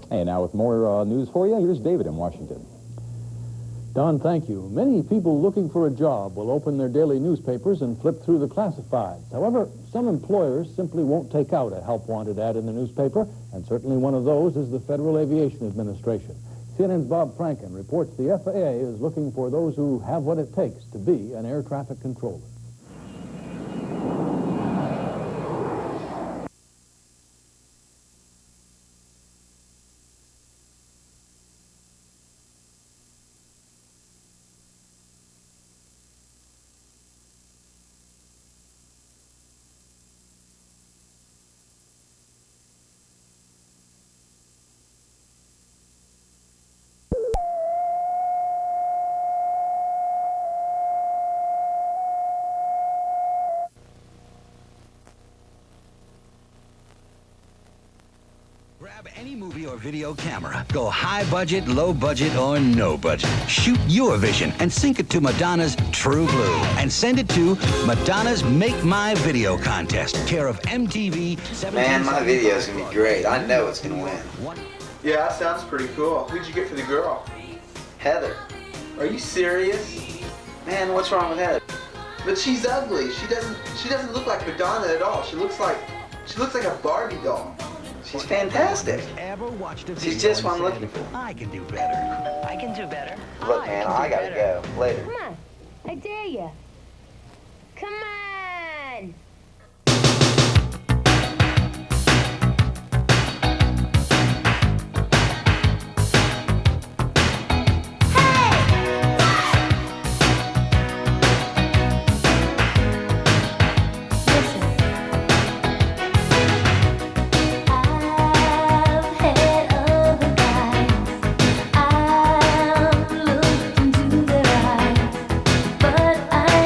Hey, now with more news for you, here's David in Washington. Don, thank you. Many people looking for a job will open their daily newspapers and flip through the classifieds. However, some employers simply won't take out a help wanted ad in the newspaper, and certainly one of those is the Federal Aviation Administration. CNN's Bob Franken reports the FAA is looking for those who have what it takes to be an air traffic controller. Grab any movie or video camera. Go high budget, low budget, or no budget. Shoot your vision and sync it to Madonna's True Blue. And send it to Madonna's Make My Video Contest, care of MTV. Man, my video's gonna be great. I know it's gonna win. Yeah, that sounds pretty cool. Who'd you get for the girl? Heather. Are you serious? Man, what's wrong with Heather? But she's ugly. She doesn't look like Madonna at all. She looks like a Barbie doll. She's fantastic. She's just what I'm looking for. I can do better. I can do better. Look, man, I gotta go. Later. Come on. I dare you. Come on. But I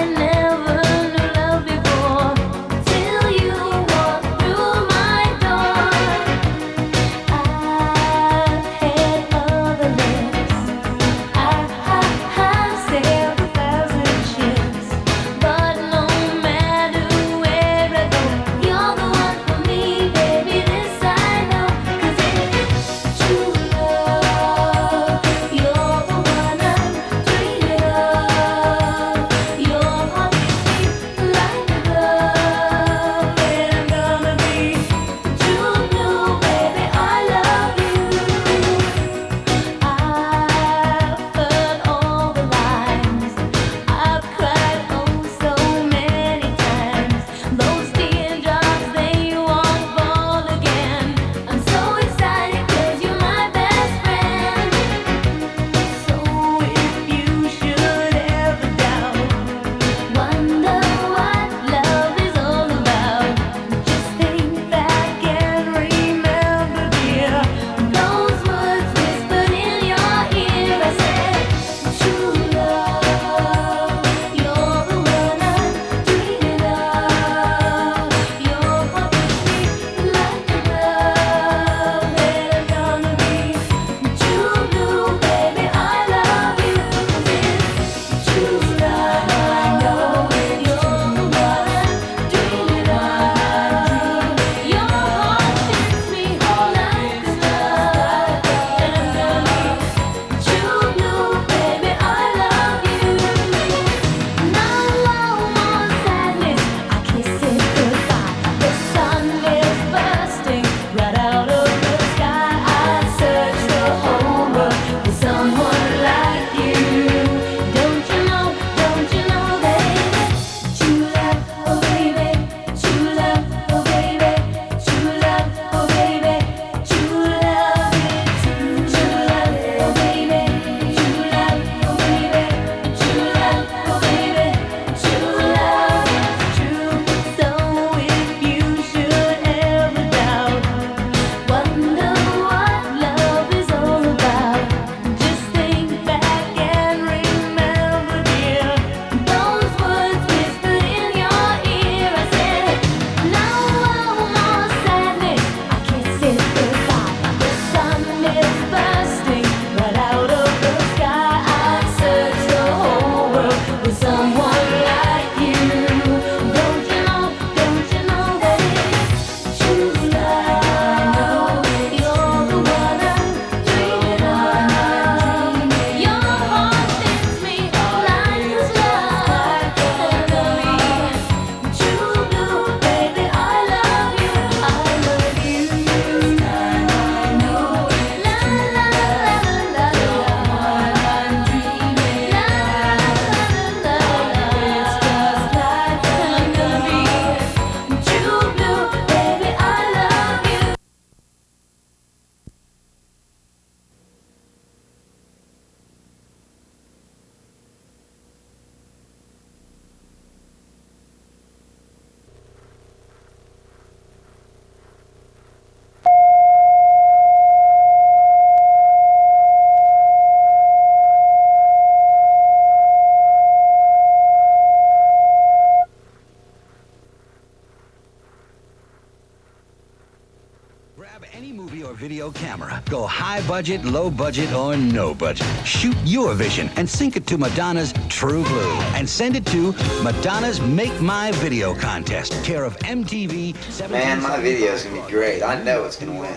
Grab any movie or video camera. Go high budget, low budget, or no budget. Shoot your vision and sync it to Madonna's True Blue. And send it to Madonna's Make My Video contest. Care of MTV. Man, my video's gonna be great. I know it's gonna win.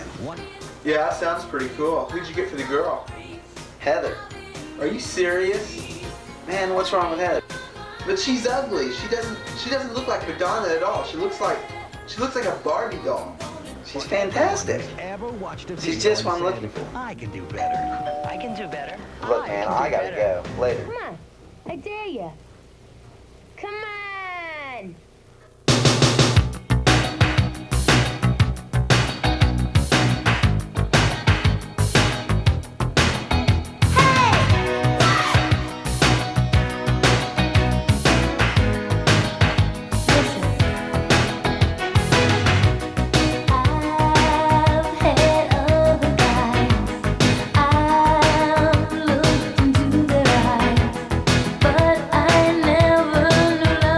Yeah, that sounds pretty cool. Who'd you get for the girl? Heather. Are you serious? Man, what's wrong with Heather? But she's ugly. She doesn't look like Madonna at all. She looks like a Barbie doll. She's fantastic. Ever watched a She's video just what I'm and looking said, for. I can do better. I can do better. Look, man, I gotta go. Later. Come on. I dare you. Come on. But I never knew love.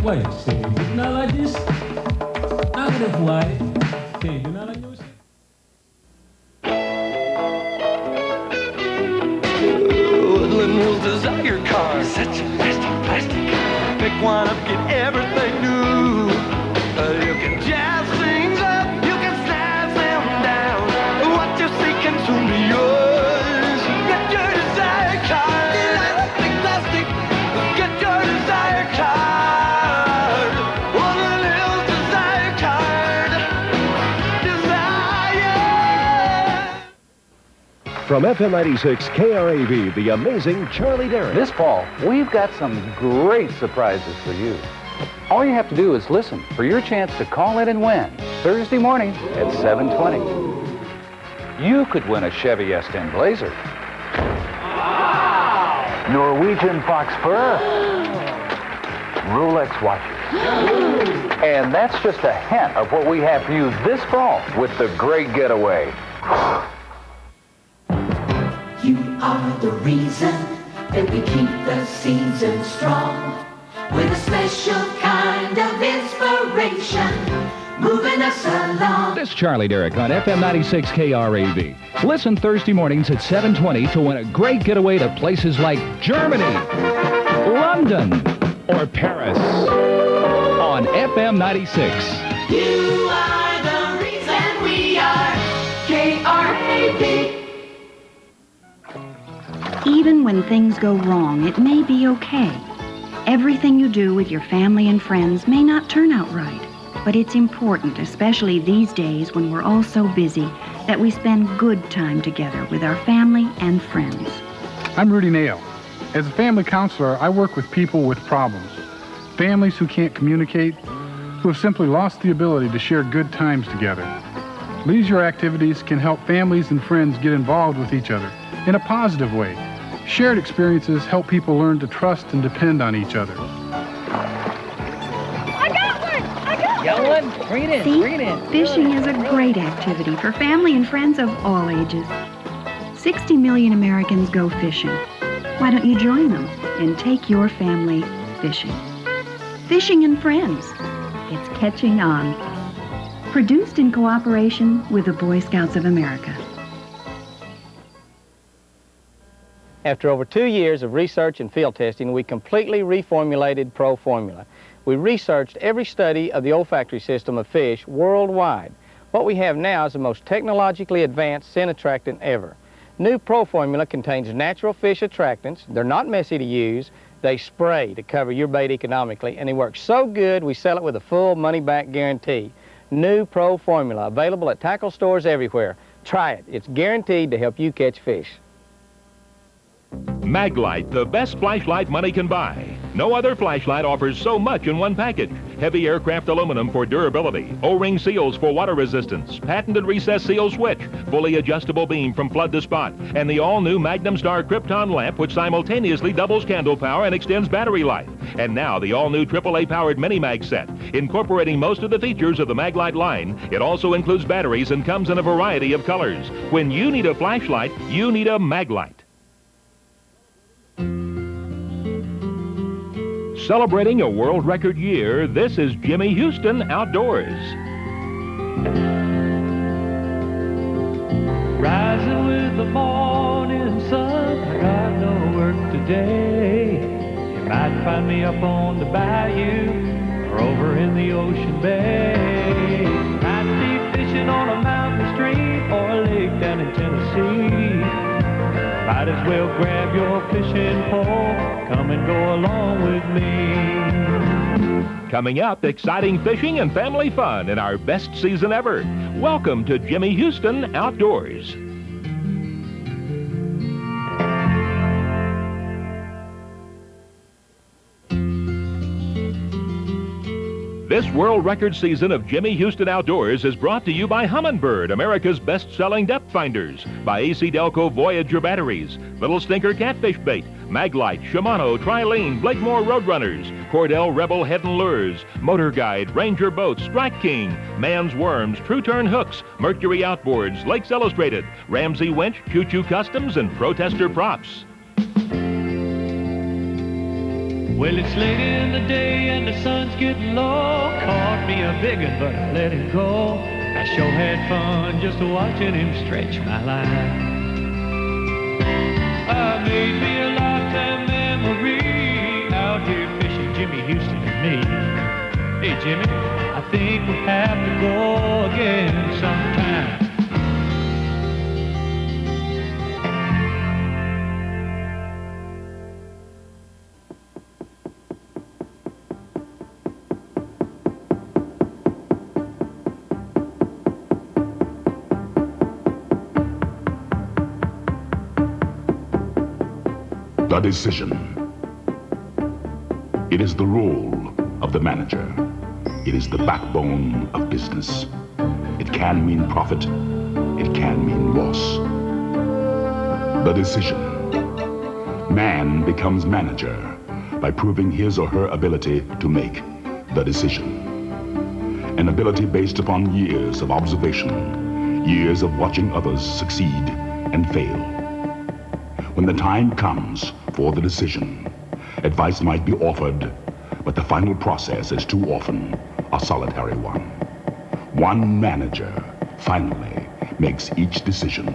Why? Say, do not like this? Not gonna fly. Okay, do not like this? Woodland Hills Desire Car. Such a plastic. Pick one up, get everything new. You can jazz things up, you can snap them down. What you see can soon be yours. Get your desire car. Big plastic. Get your desire card. Woodland Hills Desire Card. Desire. From FM 96 KRAV, the amazing Charlie Derrick. This fall, we've got some great surprises for you. All you have to do is listen for your chance to call in and win Thursday morning at 7:20. You could win a Chevy S10 Blazer. Wow! Norwegian Fox Fur. Rolex watches. And that's just a hint of what we have for you this fall with the Great Getaway. You are the reason that we keep the season strong. With a special kind of inspiration, moving us along. This is Charlie Derrick on FM 96 KRAV. Listen Thursday mornings at 7:20 to win a great getaway to places like Germany, London, or Paris on FM 96. You are the reason we are KRAV. Even when things go wrong, it may be okay. Everything you do with your family and friends may not turn out right, but it's important, especially these days when we're all so busy, that we spend good time together with our family and friends. I'm Rudy Nail. As a family counselor, I work with people with problems. Families who can't communicate, who have simply lost the ability to share good times together. Leisure activities can help families and friends get involved with each other in a positive way. Shared experiences help people learn to trust and depend on each other. I got one! Bring it in, bring it in. Fishing is a great activity for family and friends of all ages. 60 million Americans go fishing. Why don't you join them and take your family fishing? Fishing and Friends. It's catching on. Produced in cooperation with the Boy Scouts of America. After over 2 years of research and field testing, we completely reformulated Pro Formula. We researched every study of the olfactory system of fish worldwide. What we have now is the most technologically advanced scent attractant ever. New Pro Formula contains natural fish attractants. They're not messy to use. They spray to cover your bait economically, and they work so good we sell it with a full money-back guarantee. New Pro Formula, available at tackle stores everywhere. Try it. It's guaranteed to help you catch fish. Maglite, the best flashlight money can buy. No other flashlight offers so much in one package. Heavy aircraft aluminum for durability, O-ring seals for water resistance, patented recessed seal switch, fully adjustable beam from flood to spot, and the all-new Magnum Star Krypton lamp which simultaneously doubles candle power and extends battery life. And now the all-new AAA-powered Mini-Mag set. Incorporating most of the features of the Maglite line, it also includes batteries and comes in a variety of colors. When you need a flashlight, you need a Maglite. Celebrating a world record year, this is Jimmy Houston Outdoors. Rising with the morning sun, I got no work today. You might find me up on the bayou or over in the ocean bay. Might be fishing on a mountain stream or a lake down in Tennessee. Might as well grab your fishing pole, come and go along with me. Coming up, exciting fishing and family fun in our best season ever. Welcome to Jimmy Houston Outdoors. This world record season of Jimmy Houston Outdoors is brought to you by Humminbird, America's best-selling depth finders, by AC Delco Voyager batteries, Little Stinker catfish bait, Maglite, Shimano, Trilene, Blakemore Roadrunners, Cordell Rebel Head and Lures, Motor Guide, Ranger Boats, Strike King, Man's Worms, True Turn Hooks, Mercury Outboards, Lakes Illustrated, Ramsey Winch, Choo Choo Customs, and Protester Props. Well, it's late in the day and the sun's getting low. Caught me a big one, but I let him go. I sure had fun just watching him stretch my line. I made me a lifetime memory out here fishing Jimmy Houston and me. Hey, Jimmy, I think we have to go again sometime. The decision. It is the role of the manager. It is the backbone of business. It can mean profit. It can mean loss. The decision. Man becomes manager by proving his or her ability to make the decision. An ability based upon years of observation, years of watching others succeed and fail. When the time comes for the decision, advice might be offered, but the final process is too often a solitary one. One manager finally makes each decision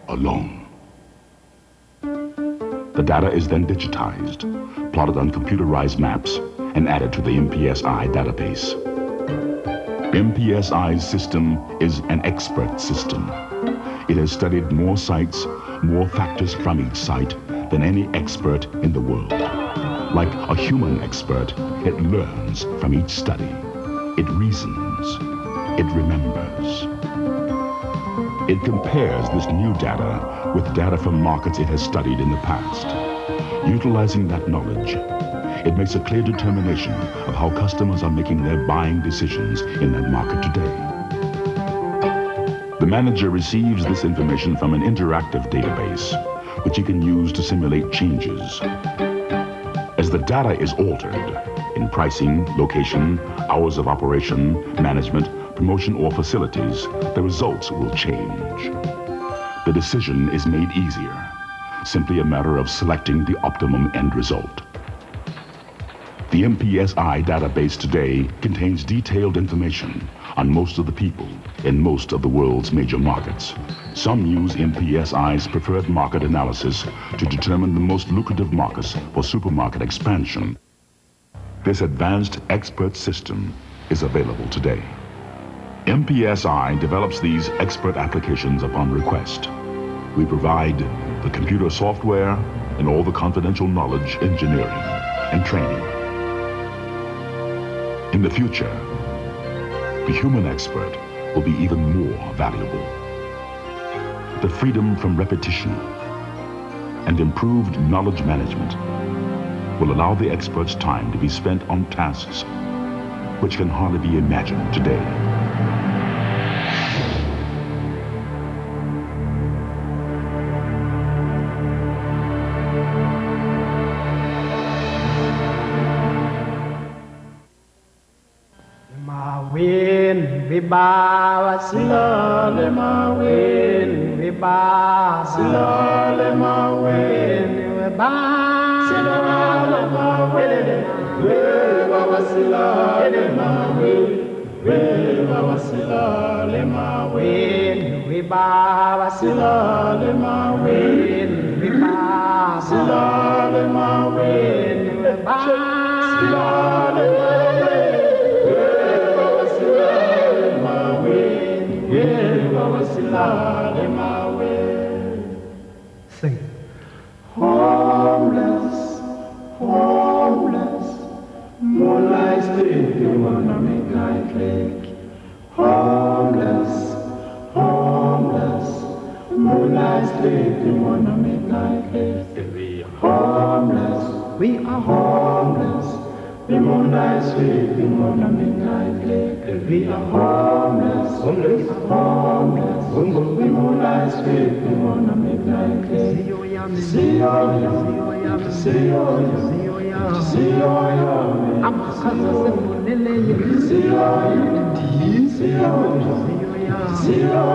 alone. The data is then digitized, plotted on computerized maps, and added to the MPSI database. MPSI's system is an expert system. It has studied more sites, more factors from each site than any expert in the world. Like a human expert, it learns from each study. It reasons. It remembers. It compares this new data with data from markets it has studied in the past. Utilizing that knowledge, it makes a clear determination of how customers are making their buying decisions in that market today. The manager receives this information from an interactive database, which he can use to simulate changes. As the data is altered in pricing, location, hours of operation, management, promotion, or facilities, the results will change. The decision is made easier, simply a matter of selecting the optimum end result. The MPSI database today contains detailed information on most of the people in most of the world's major markets. Some use MPSI's preferred market analysis to determine the most lucrative markets for supermarket expansion. This advanced expert system is available today. MPSI develops these expert applications upon request. We provide the computer software and all the confidential knowledge, engineering, and training. In the future, the human expert will be even more valuable. The freedom from repetition and improved knowledge management will allow the expert's time to be spent on tasks which can hardly be imagined today. We bow slowly, my wind. We bow slowly, my wind. We bow slowly, my wind. We bow slowly, my wind. We bow slowly, my wind. We bow slowly, my wind. We bow slowly, my wind. We bow slowly, my wind. Sing. Homeless, homeless, moonlight sleeping on a midnight lake. Homeless, homeless, moonlight sleeping on a midnight lake. We are homeless, we are homeless. The moonlight sleeping on a midnight lake. We are homeless, homeless, homeless. The moonlight sleeping on a midnight lake. See you, see you, see you. I'm see you.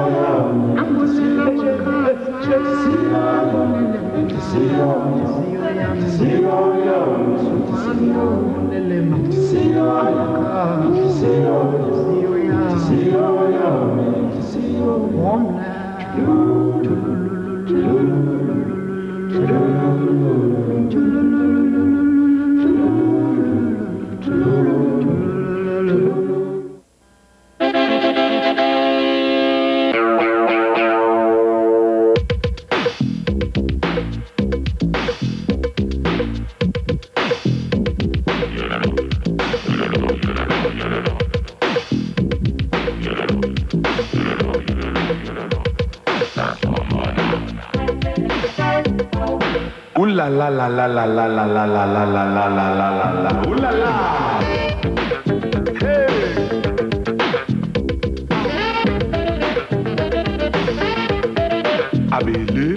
Ooh la la la la la la la la la la la la la la la la. Ooh la la. Hey. I believe.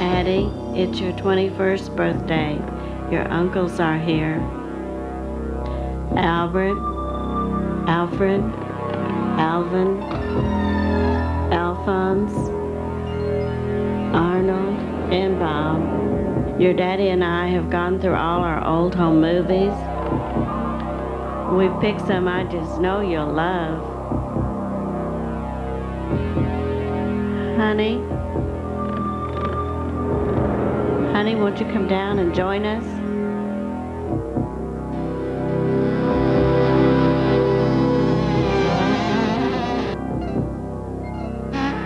Addie, it's your 21st birthday. Your uncles are here. Albert, Alfred, Alvin, Alphonse, Arnold, and Bob. Your daddy and I have gone through all our old home movies. We've picked some I just know you'll love. Honey? Honey, won't you come down and join us?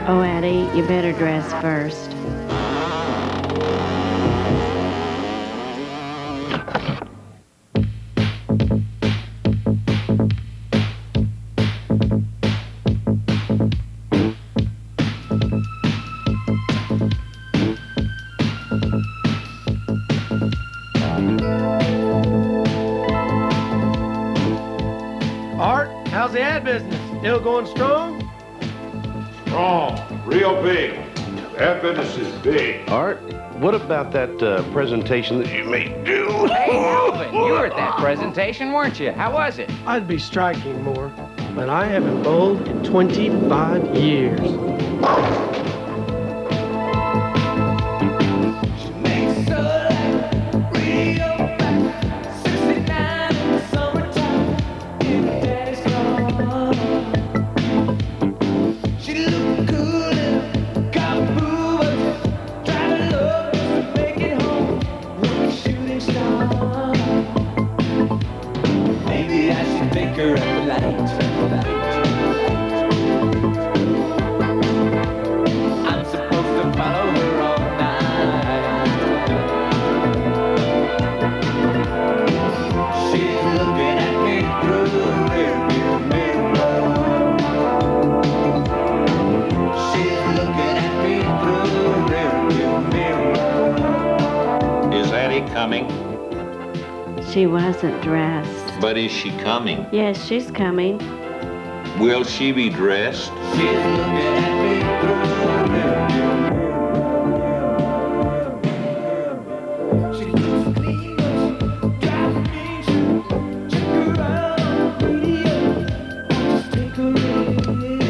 Oh, Addie, you better dress first. Art, how's the ad business? Still going strong? Strong, real big. That business is big. Art, what about that presentation that you made? Hey, Alvin, you were at that presentation, weren't you? How was it? I'd be striking more, but I haven't bowled in 25 years. She wasn't dressed. But is she coming? Yes, she's coming. Will she be dressed? She's looking at me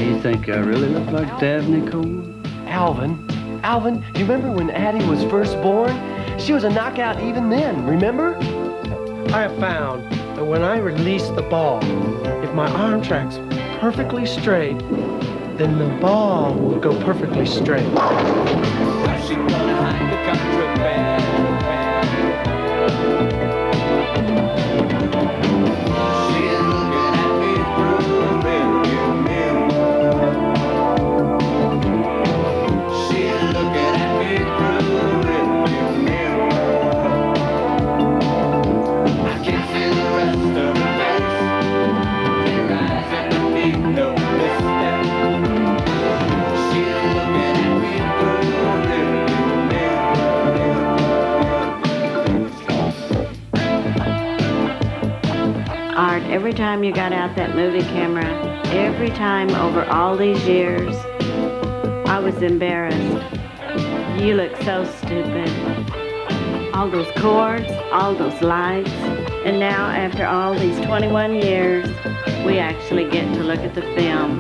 You think I really look like Dabney Coleman? Alvin, do you remember when Addie was first born? She was a knockout even then, remember? I have found that when I release the ball, if my arm track's perfectly straight, then the ball will go perfectly straight. Art, every time you got out that movie camera, every time over all these years, I was embarrassed. You look so stupid. All those chords, all those lights, and now after all these 21 years, we actually get to look at the film.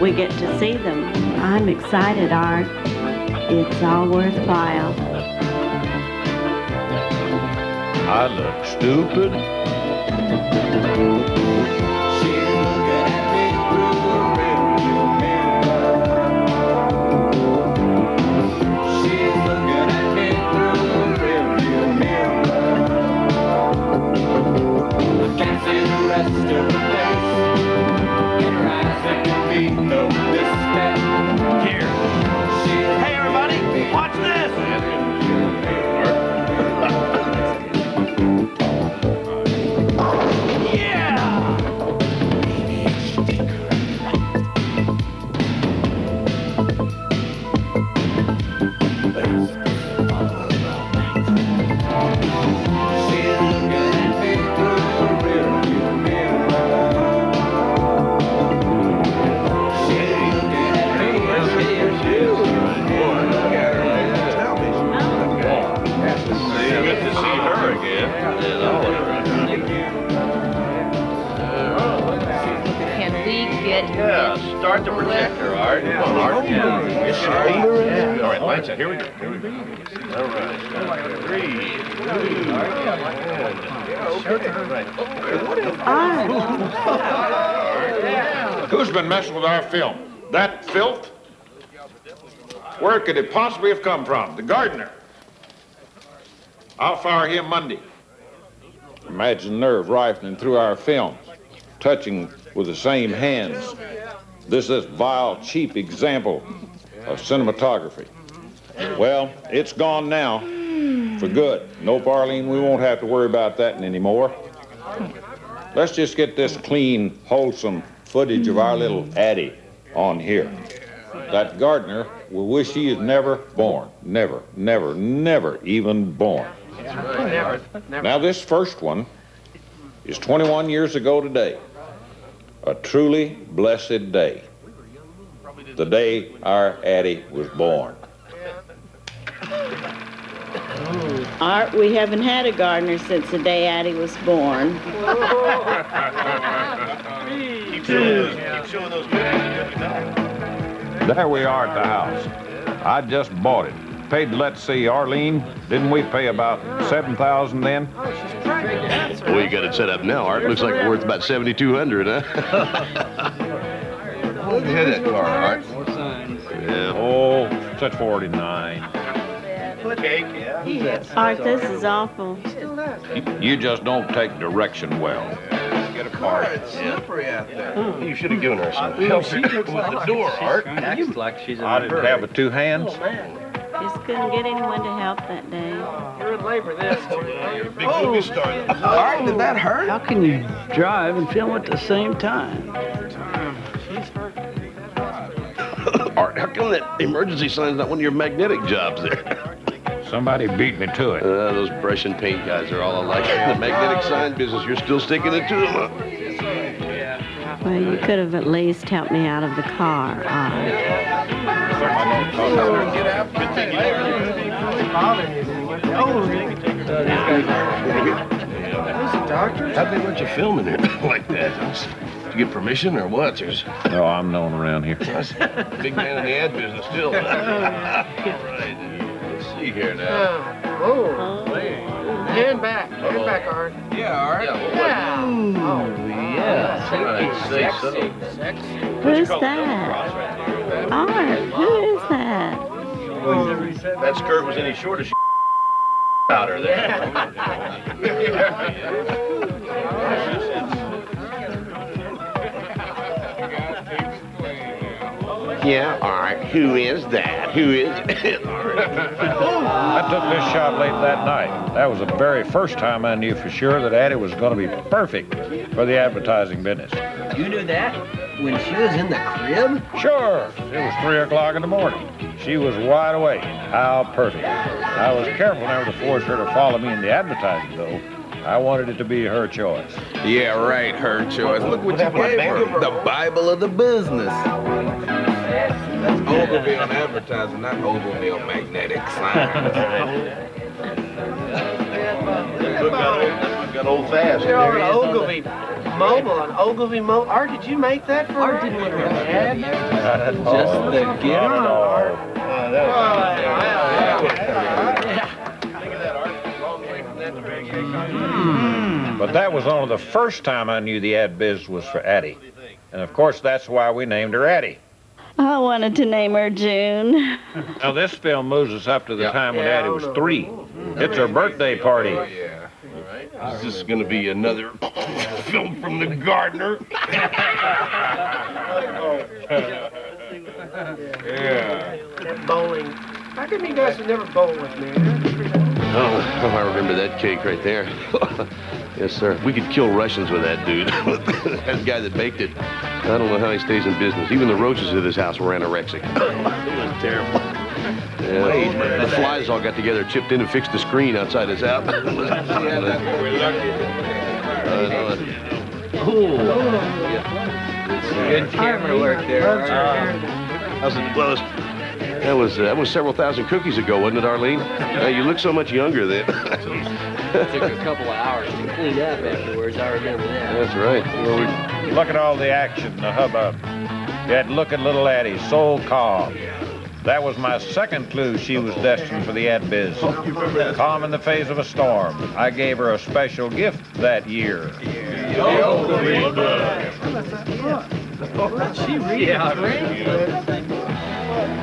We get to see them. I'm excited, Art. It's all worthwhile. I look stupid. Hey, everybody, watch this! Yeah, start the projector, Art. Come on, Art. Yeah. All right, lights out. Here we go. All right. 3, 2, Who's been messing with our film? That filth? Where could it possibly have come from? The gardener. I'll fire him Monday. Imagine nerve rifling through our film, touching with the same hands. This vile, cheap example of cinematography. Well, it's gone now, for good. Nope, Arlene, we won't have to worry about that anymore. Let's just get this clean, wholesome footage of our little Addie on here. That gardener will wish he is never born. Never, never, never even born. Never. Now, this first one is 21 years ago today. A truly blessed day. The day our Addie was born. Art, we haven't had a gardener since the day Addie was born. Keep showing those There we are at the house. I just bought it. Paid to let's see, Arlene, didn't we pay about $7,000 then? Well, you got it set up now, Art. Looks like it's worth about $7,200, huh? Look at that car, Art. Yeah. Oh, such 49. Cake, yeah. Art, this is awful. You just don't take direction well. Get a car. It's slippery out there. You should have given her some help with the door, Art. Acts like she's in I a didn't hurry. have it two hands. Just couldn't get anyone to help that day. You're in labor this. Big movie star. Art, did that hurt? How can you drive and film at the same time? Art, how come that emergency sign's not one of your magnetic jobs there? somebody beat me to it. Those brush and paint guys are all alike. The magnetic sign business, you're still sticking it to them, huh? Well, you could have at least helped me out of the car, How'd they let you film in there like that? Did you get permission or what? No, I'm known around here. Big man in the ad business still. All right. Let's see here now. Hand back, Art. Yeah, Art. Yeah. Who's that? Art, who is that? That skirt was any short of powder there. Yeah, Art. Who is that? Who is it? I took this shot late that night. That was the very first time I knew for sure that Addie was going to be perfect for the advertising business. You knew that when she was in the crib? Sure. It was 3 o'clock in the morning. She was wide awake. How perfect. I was careful never to force her to follow me in the advertising, though. I wanted it to be her choice. Yeah, right, her choice. Look what you gave her. The Bible of the business. That's Ogilvy on advertising, not Ogilvy on magnetic signs. Got old fast. You're on Ogilvy Mobile, on Ogilvy Mobile. Art, did you make that for Art? Didn't want to ad? Just the giver. But that was only the first time I knew the ad biz was for Addie. And of course, that's why we named her Addie. I wanted to name her June. Now, this film moves us up to the time when Addie was 3. It's her birthday party. Yeah. All right. Is this going to be another film from the gardener? Yeah. That bowling. How come you guys would never bowl with me? Oh, I remember that cake right there. Yes, sir. We could kill Russians with that dude. That guy that baked it. I don't know how he stays in business. Even the roaches at his house were anorexic. It was terrible. Yeah, the flies all got together, chipped in and fixed the screen outside his house. We're lucky. Good camera work there. That was several thousand cookies ago, wasn't it, Arlene? You look so much younger then. It took a couple of hours to clean up afterwards. I remember that. That's right. Well, look at all the action and the hubbub. You had to look at little Addie, so calm. That was my second clue she was destined for the ad biz. Calm in the face of a storm. I gave her a special gift that year. She read it.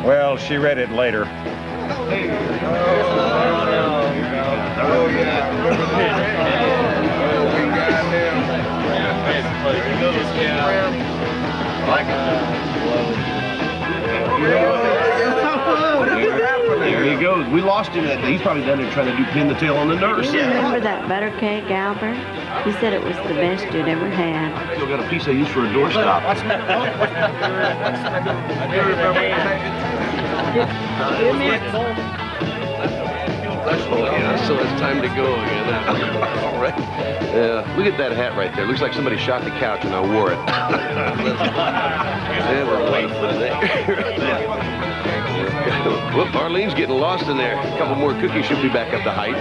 Well, she read it later. There he goes. We lost him. He's probably down there trying to do pin the tail on the nurse. Do you remember that butter cake, Albert? He said it was the best you'd ever had. Still got a piece I used for a doorstop. Yeah, so it's time to go again. All right. Yeah, look at that hat right there. Looks like somebody shot the couch and I wore it. Yeah, we're waiting for the Whoop, Arlene's getting lost in there. A couple more cookies, she'll be back up to height.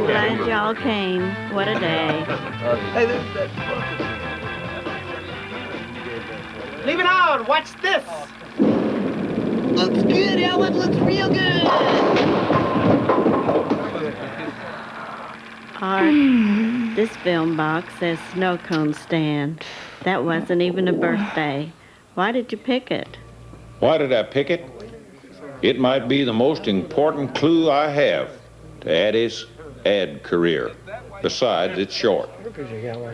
Glad y'all came. What a day. Leave it on. Watch this. Looks good, Ellen. Looks real good. Art, this film box says snow cone stand. That wasn't even a birthday. Why did you pick it? Why did I pick it? It might be the most important clue I have to Addie's ad career. Besides, it's short. Yeah,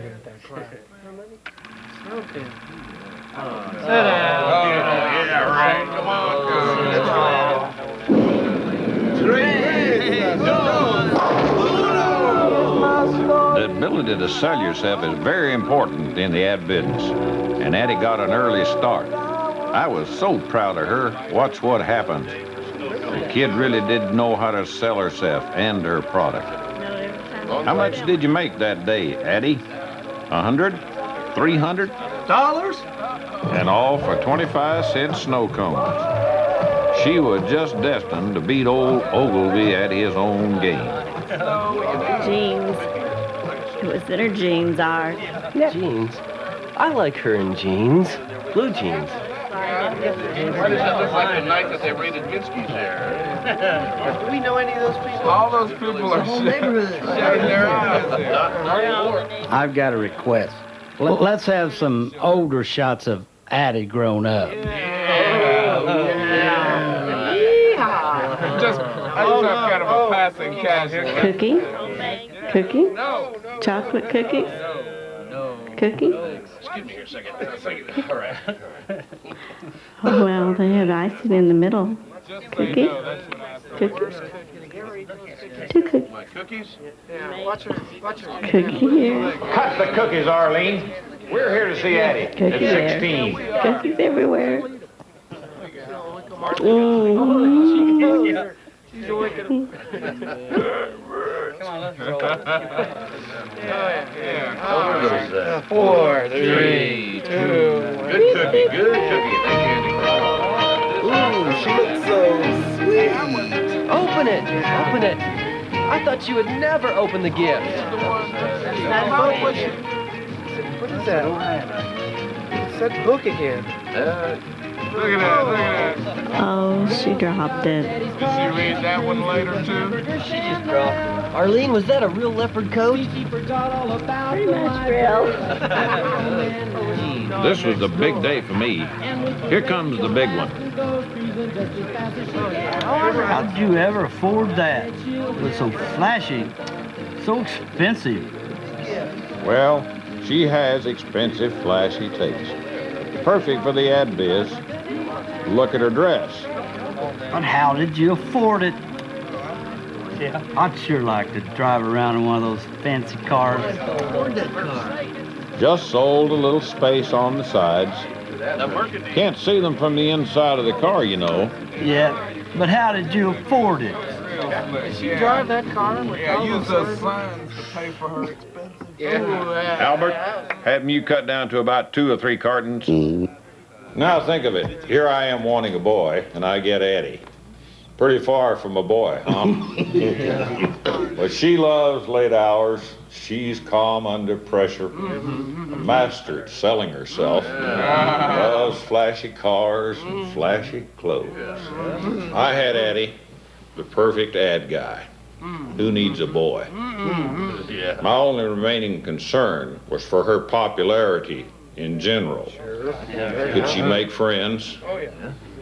right. Come on. The ability to sell yourself is very important in the ad business, and Addie got an early start. I was so proud of her. Watch what happened. The kid really did know how to sell herself and her product. How much did you make that day, Addie? 100? 300? Dollars? And all for 25-cent snow cones. She was just destined to beat old Ogilvy at his own game. Jeans. It was in her jeans, Art. Jeans? I like her in jeans. Blue jeans. Why does that look like the night that they raided Minsky's there? Do we know any of those people? All those people are shutting their eyes there. I've got a request. Let's have some older shots of Addie grown up. Just kind of a passing casual. Cookie? Cookie? Chocolate cookies? Cookie? Excuse me here a second. All right. Oh, well, they have icing in the middle. Cookie? Cookies? Two cookies. Cookies? Yeah, watch her. Cookie here. Cut the cookies, Arlene. We're here to see Addie Cookie at there. 16. Cookies everywhere. She's wicked. Come on, let's roll. Yeah. 4, 3, 2. Good cookie. Good cookie. Thank you, Andy. Ooh, she looks so sweet. Open it. Open it. I thought you would never open the gift. What is that? It's that book again. Look at that. Oh, she dropped it. Did she read that one later, too? She just dropped it. Arlene, was that a real leopard coat? Pretty much real. This was a big day for me. Here comes the big one. How did you ever afford that? It was so flashy, so expensive. Well, she has expensive, flashy taste. Perfect for the ad biz. Look at her dress. But how did you afford it? Yeah. I'd sure like to drive around in one of those fancy cars. Afford that car. Just sold a little space on the sides. Can't see them from the inside of the car, you know. Yeah, but how did you afford it? Did she drive that car? Yeah, use those signs to pay for her expenses. Albert, have you cut down to about 2 or 3 cartons? Now think of it. Here I am wanting a boy, and I get Addie. Pretty far from a boy, huh? But she loves late hours. She's calm under pressure. A master at selling herself. Loves flashy cars and flashy clothes. I had Addie, the perfect ad guy. Who needs a boy? My only remaining concern was for her popularity in general. Could she make friends?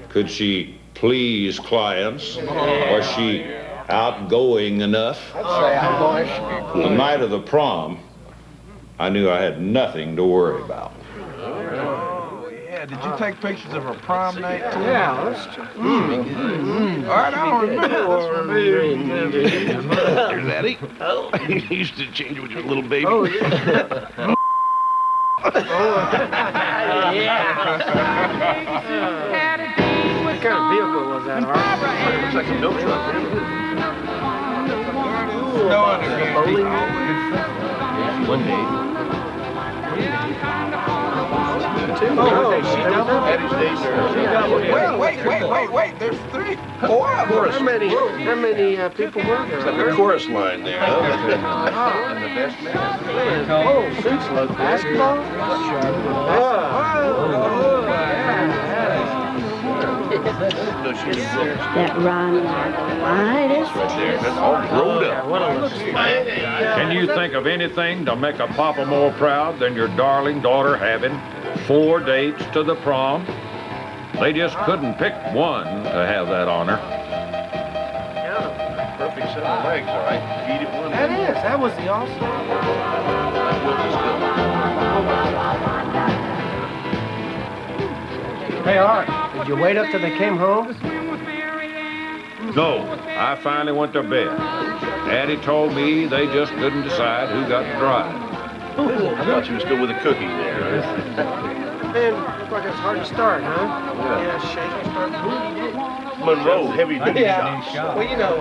Could she please clients? Was she outgoing enough? The night of the prom, I knew I had nothing to worry about. Yeah, did you take pictures of her prom night, too? Yeah, that's true. All right, I don't remember. There's Addie. Oh, you used to change it with your little baby. Oh, yeah. What kind of vehicle was that, Art? It looks like a milk truck. Snowing again. One day. Wait. There's 3, 4 of them. How many people were there? It's like the chorus line there. And the best man. Oh, suits like basketball? That Ronnie White That's all grown up. Can you think of anything to make a papa more proud than your darling daughter having 4 dates to the prom? They just couldn't pick one to have that honor. Perfect set of legs, all right? Feet at one. That was the awesome. Hey, Art, did you wait up till they came home? No, I finally went to bed. Addie told me they just couldn't decide who got to drive. I thought you were still with the cookies there. Man, looks like it's hard to start, huh? Yeah, shake and start moving. Monroe heavy duty Yeah. shops. Well, you know,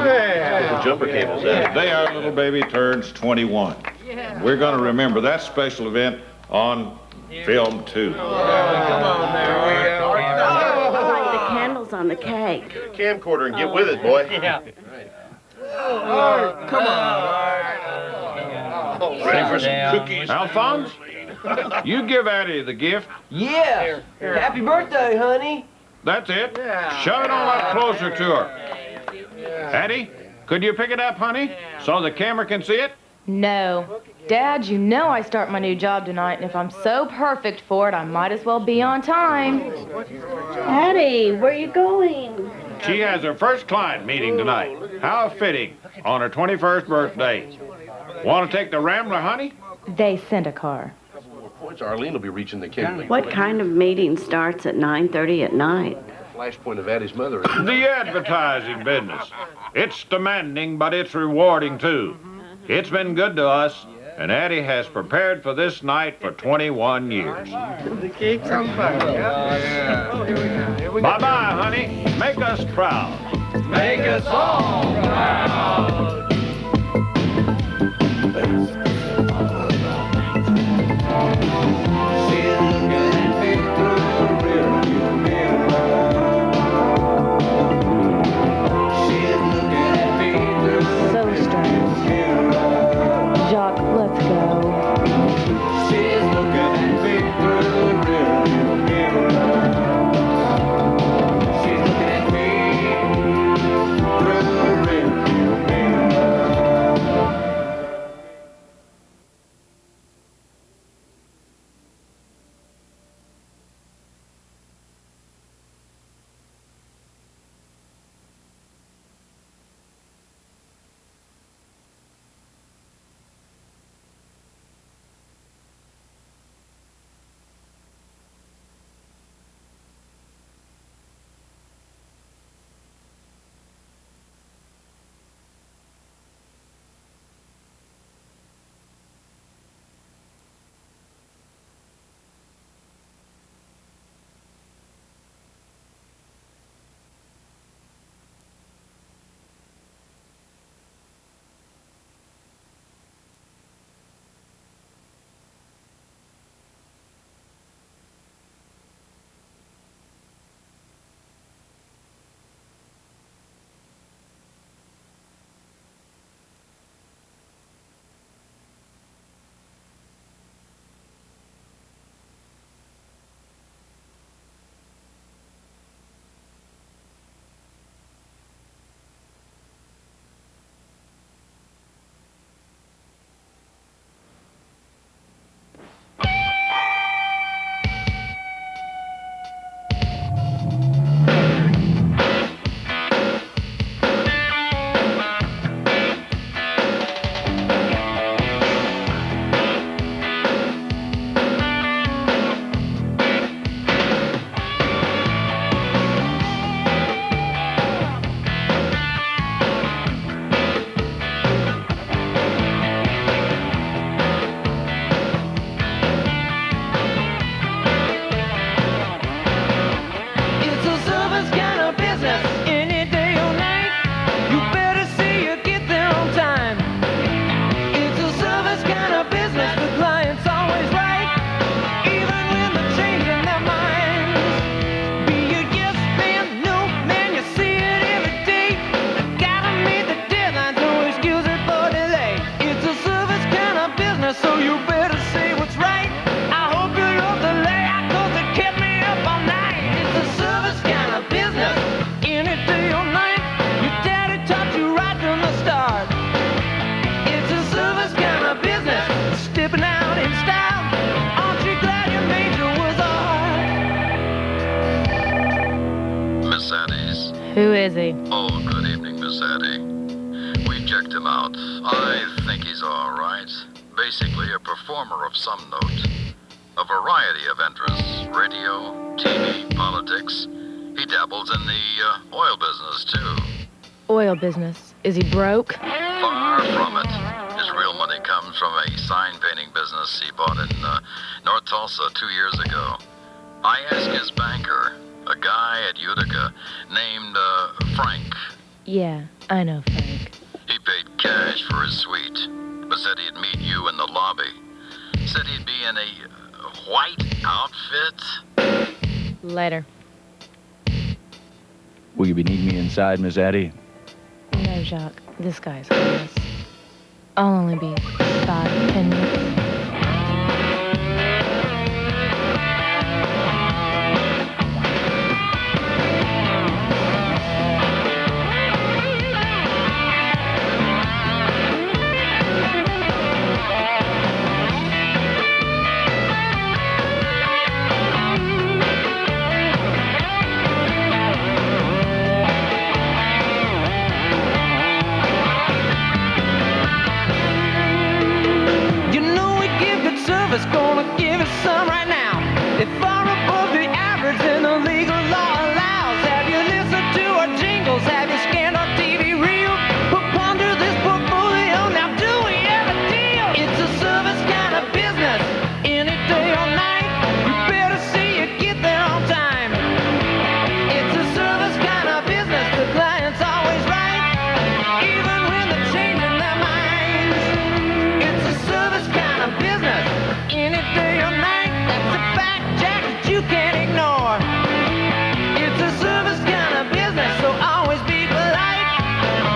The jumper cables out. Today our little baby turns 21. We're going to remember that special event on film too. Come on there. The candles on the cake. Get a camcorder and get with it, boy. Yeah. Come on. Ready for some cookies? Alphonse, you give Addie the gift. Yeah. Happy birthday, honey. That's it. Shove it on up closer to her. Addie, could you pick it up, honey, so the camera can see it? No. Dad, you know I start my new job tonight, and if I'm so perfect for it, I might as well be on time. Addie, where are you going? She has her first client meeting tonight. How fitting on her 21st birthday. Want to take the Rambler, honey? They sent a car. Points, Arlene will be reaching the Kimberly. What kind of meeting starts at 9:30 at night? Flashpoint of Addie's mother. The advertising business. It's demanding, but it's rewarding, too. It's been good to us, and Addie has prepared for this night for 21 years. The cake's on fire. Oh, here we go. Here we go. Bye-bye, honey. Make us proud. Make us all proud. So strange. Jacques, let's go. She's looking at me through the rearview mirror. She's looking at me through the rearview mirror. Who is he? Oh, good evening, Miss Addie. We checked him out. I think he's all right. Basically, a performer of some note. A variety of interests. Radio, TV, politics. He dabbles in the oil business, too. Oil business. Is he broke? Far from it. His His real money comes from a sign painting business he bought in North Tulsa 2 years ago. I asked his banker, a guy at Utica named Frank. Yeah, I know Frank. He paid cash for his suite, but said he'd meet you in the lobby. Said he'd be in a white outfit. Later. Will you be needing me inside, Miss Addie? No, Jacques. This guy's harmless. I'll only be 5-10 minutes. Service, gonna give it some right now. If far above the average than the legal law allows. Have you listened to our jingles? Have you scanned our TV reel? But ponder this portfolio. Now do we have a deal? It's a service kind of business, any day or night. You better see it get there on time. It's a service kind of business. The client's always right, even when they're changing their minds. It's a service kind of business, any day or night. That's a fact, Jack, that you can't ignore. It's a service kind of business, so always be polite.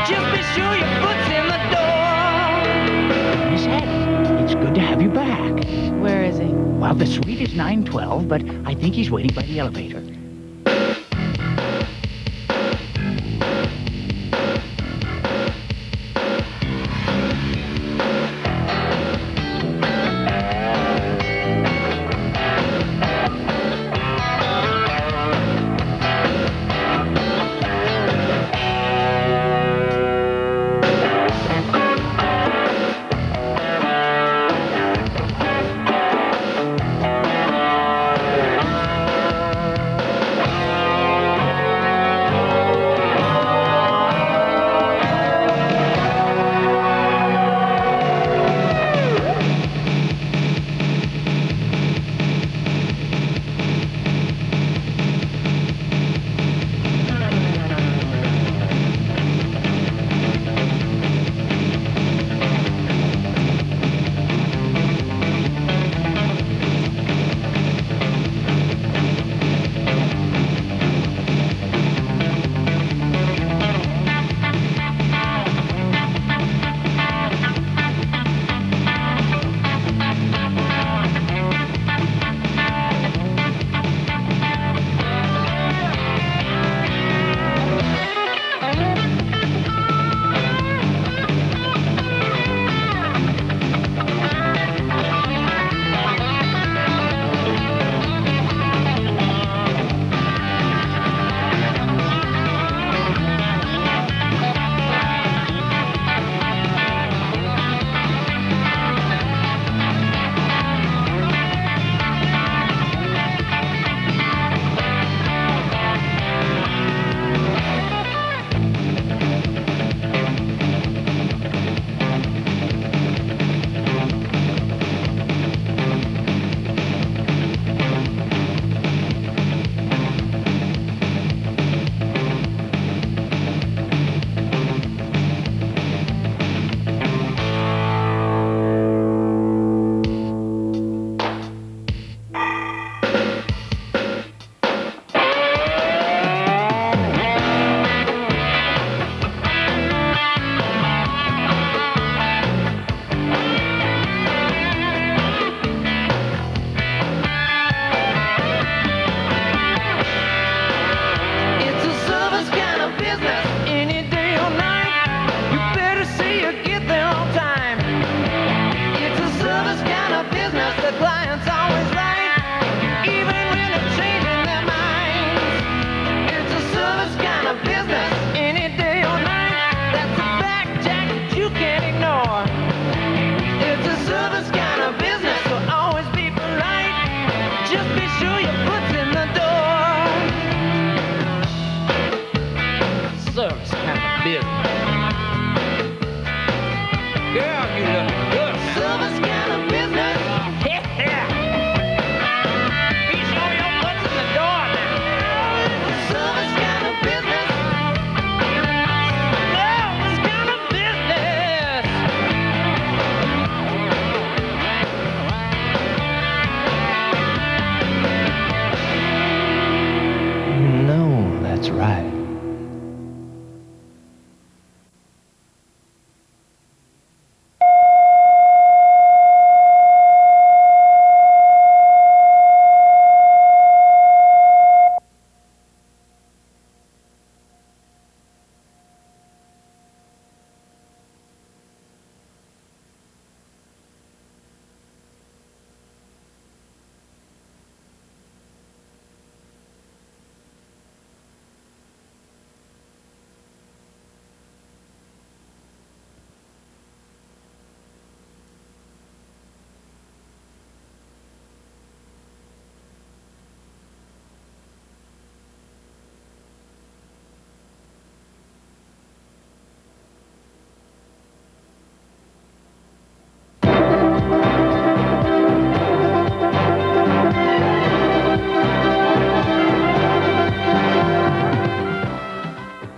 Just be sure your foot's in the door. Miss Addie, it's good to have you back. Where is he? Well, the suite is 912, but I think he's waiting by the elevator.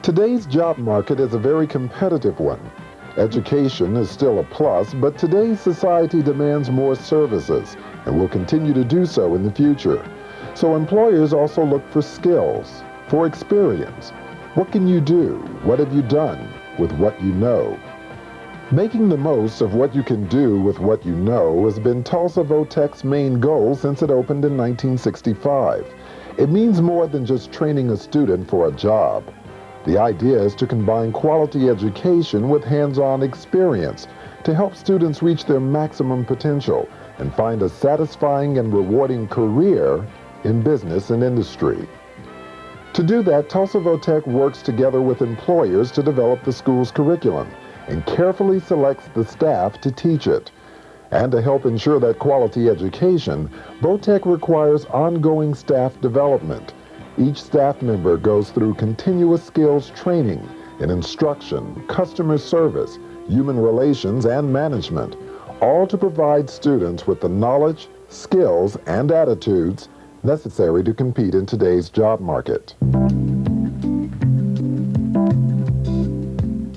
Today's job market is a very competitive one. Education is still a plus, but today's society demands more services and will continue to do so in the future. So employers also look for skills, for experience. What can you do? What have you done with what you know? Making the most of what you can do with what you know has been Tulsa Votech's main goal since it opened in 1965. It means more than just training a student for a job. The idea is to combine quality education with hands-on experience to help students reach their maximum potential and find a satisfying and rewarding career in business and industry. To do that, Tulsa Votech works together with employers to develop the school's curriculum and carefully selects the staff to teach it. And to help ensure that quality education, Votech requires ongoing staff development. Each staff member goes through continuous skills training in instruction, customer service, human relations, and management, all to provide students with the knowledge, skills, and attitudes necessary to compete in today's job market.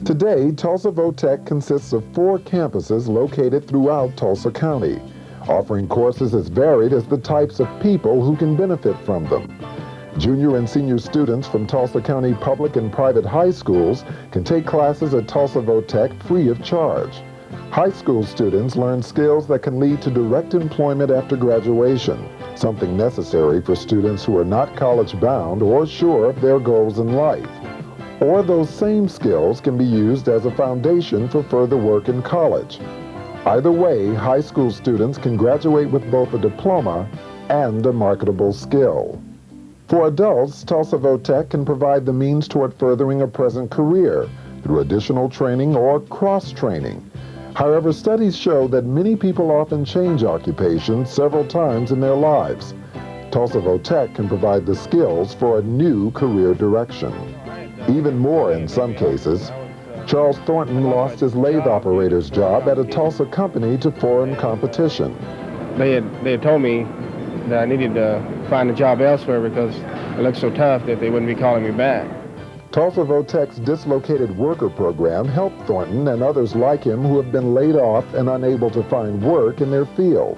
Today, Tulsa Votech consists of 4 campuses located throughout Tulsa County, offering courses as varied as the types of people who can benefit from them. Junior and senior students from Tulsa County public and private high schools can take classes at Tulsa Votech free of charge. High school students learn skills that can lead to direct employment after graduation, something necessary for students who are not college-bound or sure of their goals in life. Or those same skills can be used as a foundation for further work in college. Either way, high school students can graduate with both a diploma and a marketable skill. For adults, Tulsa Votech can provide the means toward furthering a present career through additional training or cross-training. However, studies show that many people often change occupations several times in their lives. Tulsa Votech can provide the skills for a new career direction. Even more in some cases. Charles Thornton lost his lathe operator's job at a Tulsa company to foreign competition. They had told me that I needed to find a job elsewhere because it looked so tough that they wouldn't be calling me back. Tulsa Votech's Dislocated Worker Program helped Thornton and others like him who have been laid off and unable to find work in their field.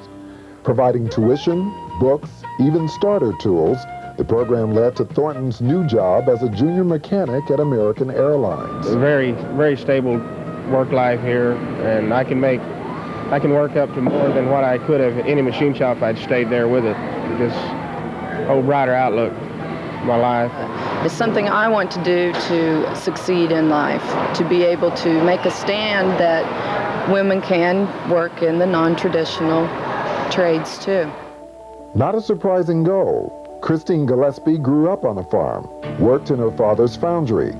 Providing tuition, books, even starter tools, the program led to Thornton's new job as a junior mechanic at American Airlines. Very, very stable work life here, and I can work up to more than what I could have at any machine shop if I'd stayed there with it. Just a brighter outlook in my life. It's something I want to do to succeed in life, to be able to make a stand that women can work in the non-traditional trades too. Not a surprising goal. Christine Gillespie grew up on a farm, worked in her father's foundry,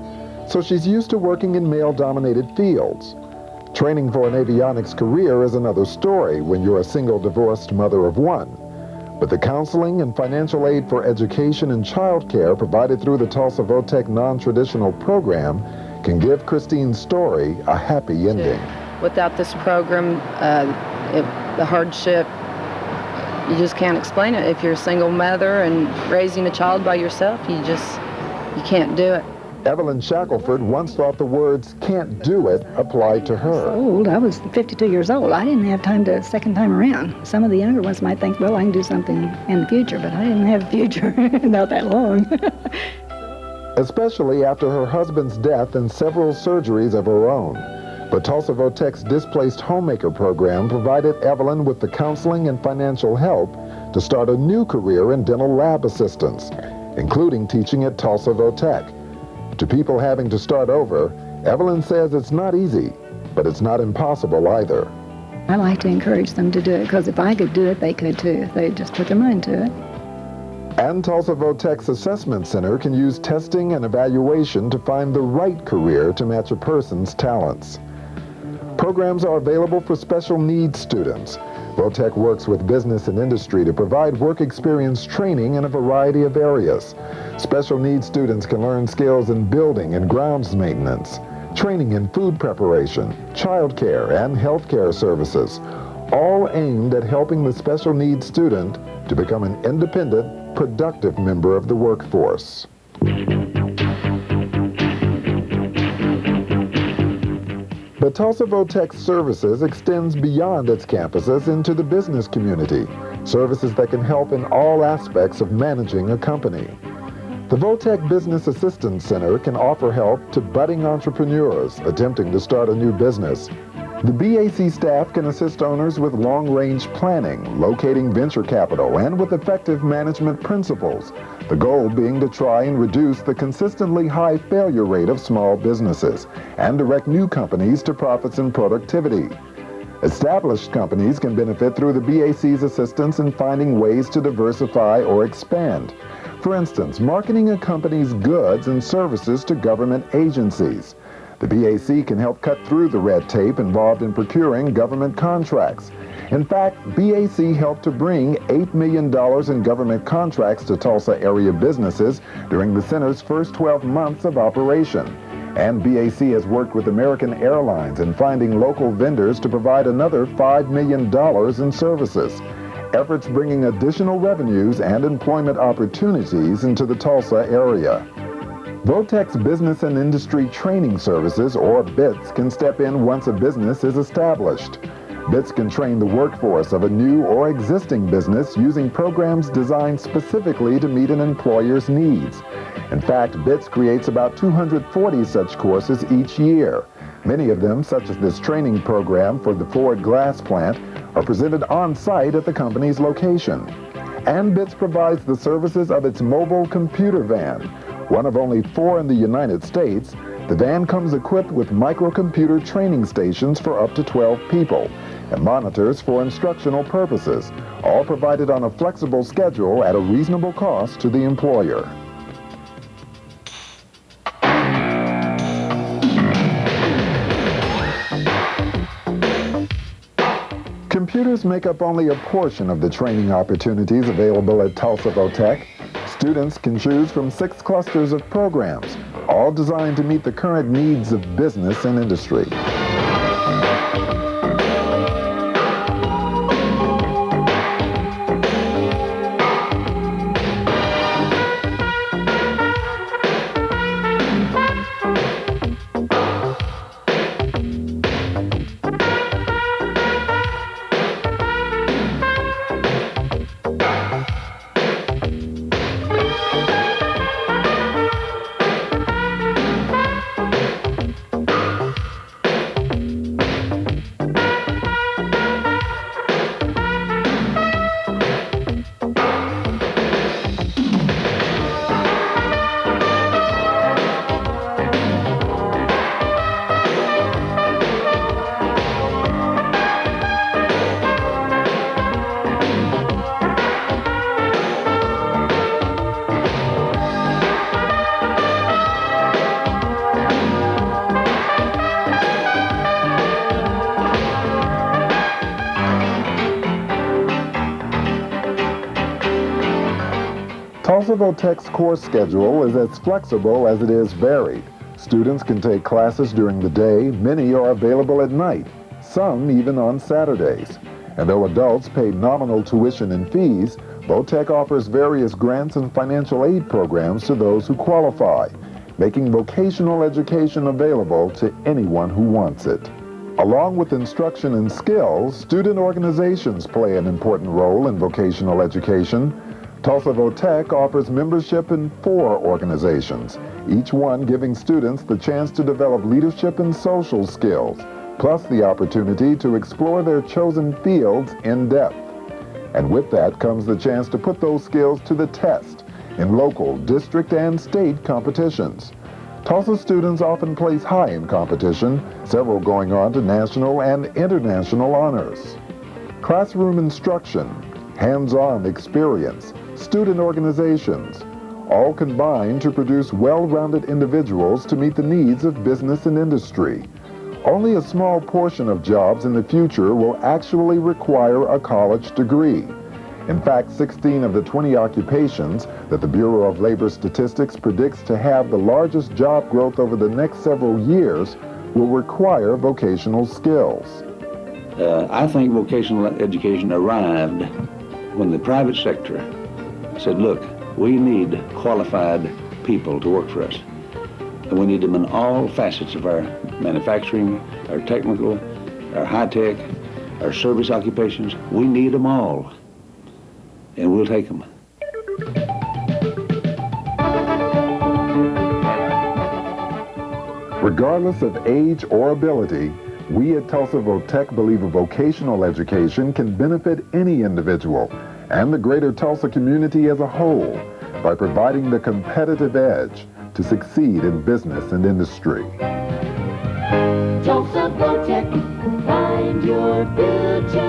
so she's used to working in male-dominated fields. Training for an avionics career is another story when you're a single divorced mother of 1. But the counseling and financial aid for education and childcare provided through the Tulsa Votech non-traditional program can give Christine's story a happy ending. Without this program, the hardship, you just can't explain it. If you're a single mother and raising a child by yourself, you can't do it. Evelyn Shackelford once thought the words "can't do it" applied to her. Old. I was 52 years old. I didn't have time to second time around. Some of the younger ones might think, well, I can do something in the future, but I didn't have a future, not that long. Especially after her husband's death and several surgeries of her own. But Tulsa Votech's Displaced Homemaker program provided Evelyn with the counseling and financial help to start a new career in dental lab assistance, including teaching at Tulsa Votech. To people having to start over, Evelyn says it's not easy, but it's not impossible either. I like to encourage them to do it, because if I could do it, they could too, if they just put their mind to it. And Tulsa Votech's Assessment Center can use testing and evaluation to find the right career to match a person's talents. Programs are available for special needs students. Votech works with business and industry to provide work experience training in a variety of areas. Special needs students can learn skills in building and grounds maintenance, training in food preparation, childcare, and healthcare services, all aimed at helping the special needs student to become an independent, productive member of the workforce. But Tulsa Votech's services extends beyond its campuses into the business community, services that can help in all aspects of managing a company. The Votech Business Assistance Center can offer help to budding entrepreneurs attempting to start a new business. The BAC staff can assist owners with long-range planning, locating venture capital, and with effective management principles, the goal being to try and reduce the consistently high failure rate of small businesses and direct new companies to profits and productivity. Established companies can benefit through the BAC's assistance in finding ways to diversify or expand. For instance, marketing a company's goods and services to government agencies. The BAC can help cut through the red tape involved in procuring government contracts. In fact, BAC helped to bring $8 million in government contracts to Tulsa area businesses during the center's first 12 months of operation. And BAC has worked with American Airlines in finding local vendors to provide another $5 million in services. Efforts bringing additional revenues and employment opportunities into the Tulsa area. Votech's Business and Industry Training Services, or BITS, can step in once a business is established. BITS can train the workforce of a new or existing business using programs designed specifically to meet an employer's needs. In fact, BITS creates about 240 such courses each year. Many of them, such as this training program for the Ford glass plant, are presented on-site at the company's location. And BITS provides the services of its mobile computer van. One of only 4 in the United States, the van comes equipped with microcomputer training stations for up to 12 people and monitors for instructional purposes, all provided on a flexible schedule at a reasonable cost to the employer. Computers make up only a portion of the training opportunities available at Tulsa Votech. Students can choose from 6 clusters of programs, all designed to meet the current needs of business and industry. Tulsa Votech's course schedule is as flexible as it is varied. Students can take classes during the day, many are available at night, some even on Saturdays. And though adults pay nominal tuition and fees, Votech offers various grants and financial aid programs to those who qualify, making vocational education available to anyone who wants it. Along with instruction and skills, student organizations play an important role in vocational education. Tulsa Votech offers membership in 4 organizations, each one giving students the chance to develop leadership and social skills, plus the opportunity to explore their chosen fields in depth. And with that comes the chance to put those skills to the test in local, district, and state competitions. Tulsa students often place high in competition, several going on to national and international honors. Classroom instruction, hands-on experience, student organizations, all combine to produce well-rounded individuals to meet the needs of business and industry. Only a small portion of jobs in the future will actually require a college degree. In fact, 16 of the 20 occupations that the Bureau of Labor Statistics predicts to have the largest job growth over the next several years will require vocational skills. I think vocational education arrived when the private sector said, look, we need qualified people to work for us. And we need them in all facets of our manufacturing, our technical, our high-tech, our service occupations. We need them all, and we'll take them. Regardless of age or ability, we at Tulsa Votech believe a vocational education can benefit any individual and the greater Tulsa community as a whole by providing the competitive edge to succeed in business and industry. Tulsa Votech, find your future.